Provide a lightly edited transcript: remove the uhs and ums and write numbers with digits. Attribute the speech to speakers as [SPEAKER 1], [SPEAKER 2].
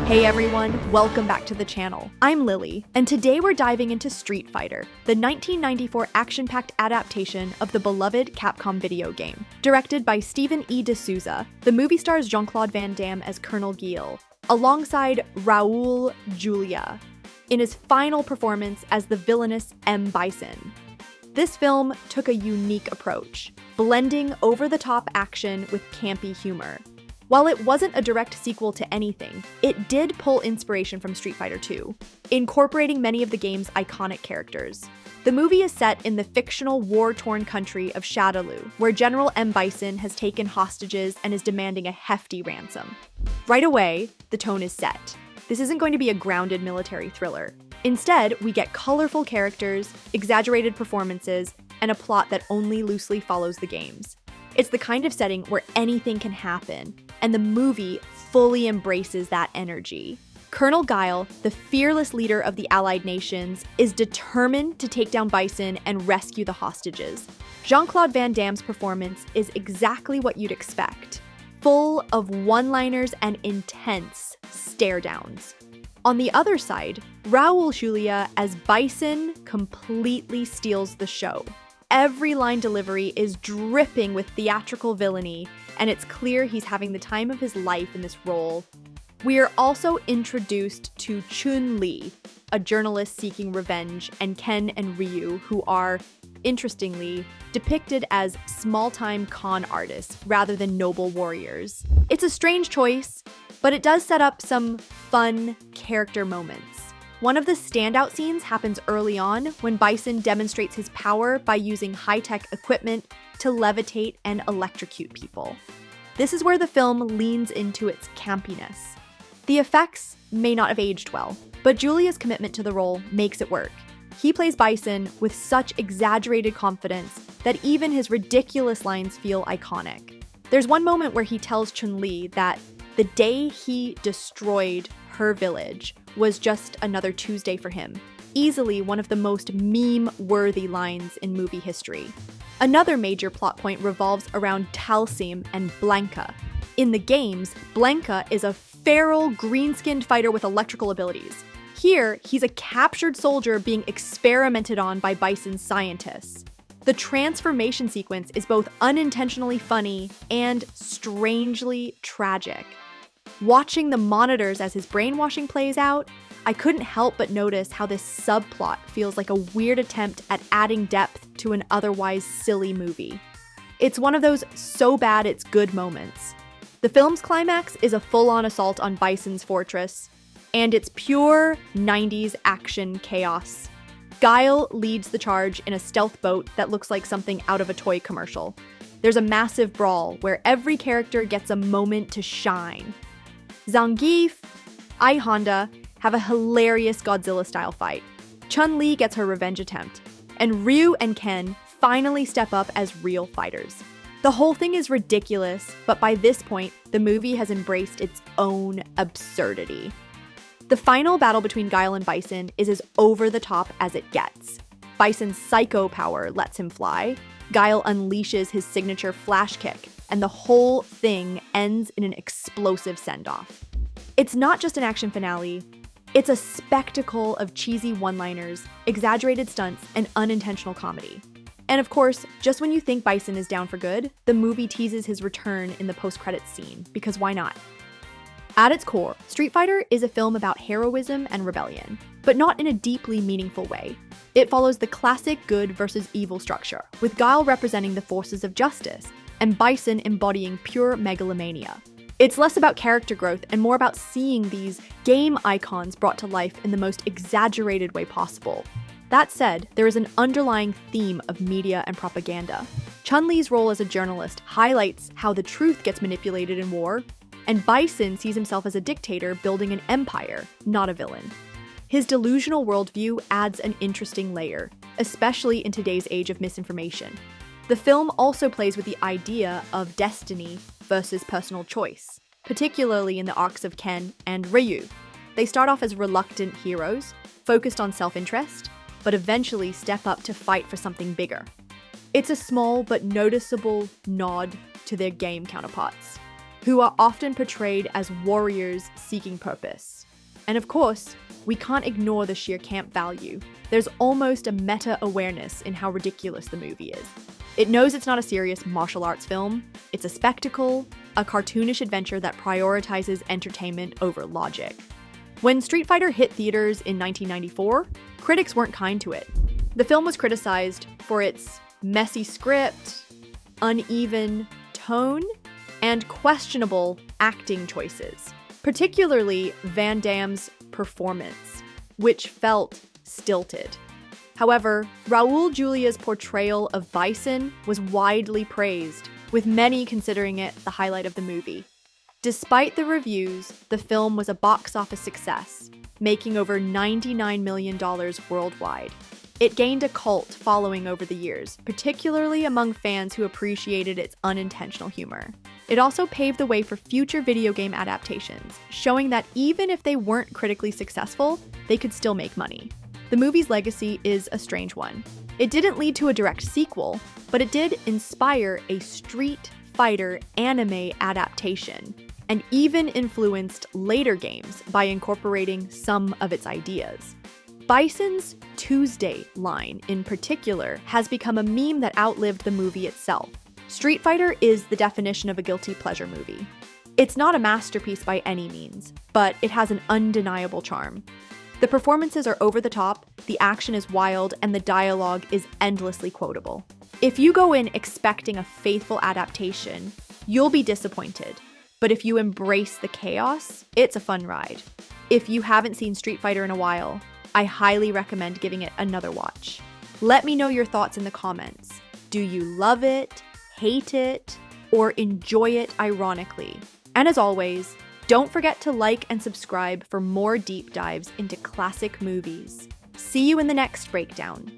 [SPEAKER 1] Hey everyone, welcome back to the channel. I'm Lily, and today we're diving into Street Fighter, the 1994 action-packed adaptation of the beloved Capcom video game. Directed by Steven E. D'Souza, the movie stars Jean-Claude Van Damme as Colonel Guile, alongside Raul Julia, in his final performance as the villainous M. Bison. This film took a unique approach, blending over-the-top action with campy humor. While it wasn't a direct sequel to anything, it did pull inspiration from Street Fighter II, incorporating many of the game's iconic characters. The movie is set in the fictional war-torn country of Shadaloo, where General M. Bison has taken hostages and is demanding a hefty ransom. Right away, the tone is set. This isn't going to be a grounded military thriller. Instead, we get colorful characters, exaggerated performances, and a plot that only loosely follows the games. It's the kind of setting where anything can happen, and the movie fully embraces that energy. Colonel Guile, the fearless leader of the Allied nations, is determined to take down Bison and rescue the hostages. Jean-Claude Van Damme's performance is exactly what you'd expect, full of one-liners and intense stare-downs. On the other side, Raul Julia as Bison completely steals the show. Every line delivery is dripping with theatrical villainy, and it's clear he's having the time of his life in this role. We are also introduced to Chun-Li, a journalist seeking revenge, and Ken and Ryu, who are, interestingly, depicted as small-time con artists rather than noble warriors. It's a strange choice, but it does set up some fun character moments. One of the standout scenes happens early on when Bison demonstrates his power by using high-tech equipment to levitate and electrocute people. This is where the film leans into its campiness. The effects may not have aged well, but Julia's commitment to the role makes it work. He plays Bison with such exaggerated confidence that even his ridiculous lines feel iconic. There's one moment where he tells Chun-Li that the day he destroyed her village was just another Tuesday for him. Easily one of the most meme-worthy lines in movie history. Another major plot point revolves around Talsim and Blanca. In the games, Blanca is a feral, green-skinned fighter with electrical abilities. Here, he's a captured soldier being experimented on by Bison's scientists. The transformation sequence is both unintentionally funny and strangely tragic. Watching the monitors as his brainwashing plays out, I couldn't help but notice how this subplot feels like a weird attempt at adding depth to an otherwise silly movie. It's one of those so bad it's good moments. The film's climax is a full-on assault on Bison's fortress, and it's pure 90s action chaos. Guile leads the charge in a stealth boat that looks like something out of a toy commercial. There's a massive brawl where every character gets a moment to shine. Zangief, I Honda have a hilarious Godzilla-style fight. Chun-Li gets her revenge attempt, and Ryu and Ken finally step up as real fighters. The whole thing is ridiculous, but by this point, the movie has embraced its own absurdity. The final battle between Guile and Bison is as over-the-top as it gets. Bison's psycho power lets him fly, Guile unleashes his signature flash kick, and the whole thing ends in an explosive send-off. It's not just an action finale, it's a spectacle of cheesy one-liners, exaggerated stunts, and unintentional comedy. And of course, just when you think Bison is down for good, the movie teases his return in the post-credits scene, because why not? At its core, Street Fighter is a film about heroism and rebellion, but not in a deeply meaningful way. It follows the classic good versus evil structure, with Guile representing the forces of justice, and Bison embodying pure megalomania. It's less about character growth and more about seeing these game icons brought to life in the most exaggerated way possible. That said, there is an underlying theme of media and propaganda. Chun-Li's role as a journalist highlights how the truth gets manipulated in war, and Bison sees himself as a dictator building an empire, not a villain. His delusional worldview adds an interesting layer, especially in today's age of misinformation. The film also plays with the idea of destiny versus personal choice, particularly in the arcs of Ken and Ryu. They start off as reluctant heroes, focused on self-interest, but eventually step up to fight for something bigger. It's a small but noticeable nod to their game counterparts. who are often portrayed as warriors seeking purpose. And of course, we can't ignore the sheer camp value. There's almost a meta-awareness in how ridiculous the movie is. It knows it's not a serious martial arts film. It's a spectacle, a cartoonish adventure that prioritizes entertainment over logic. When Street Fighter hit theaters in 1994, critics weren't kind to it. The film was criticized for its messy script, uneven tone, and questionable acting choices, particularly Van Damme's performance, which felt stilted. However, Raul Julia's portrayal of Bison was widely praised, with many considering it the highlight of the movie. Despite the reviews, the film was a box office success, making over $99 million worldwide. It gained a cult following over the years, particularly among fans who appreciated its unintentional humor. It also paved the way for future video game adaptations, showing that even if they weren't critically successful, they could still make money. The movie's legacy is a strange one. It didn't lead to a direct sequel, but it did inspire a Street Fighter anime adaptation, and even influenced later games by incorporating some of its ideas. Bison's Tuesday line, in particular, has become a meme that outlived the movie itself. Street Fighter is the definition of a guilty pleasure movie. It's not a masterpiece by any means, but it has an undeniable charm. The performances are over the top, the action is wild, and the dialogue is endlessly quotable. If you go in expecting a faithful adaptation, you'll be disappointed. But if you embrace the chaos, it's a fun ride. If you haven't seen Street Fighter in a while, I highly recommend giving it another watch. Let me know your thoughts in the comments. Do you love it, hate it, or enjoy it ironically? And as always, don't forget to like and subscribe for more deep dives into classic movies. See you in the next breakdown.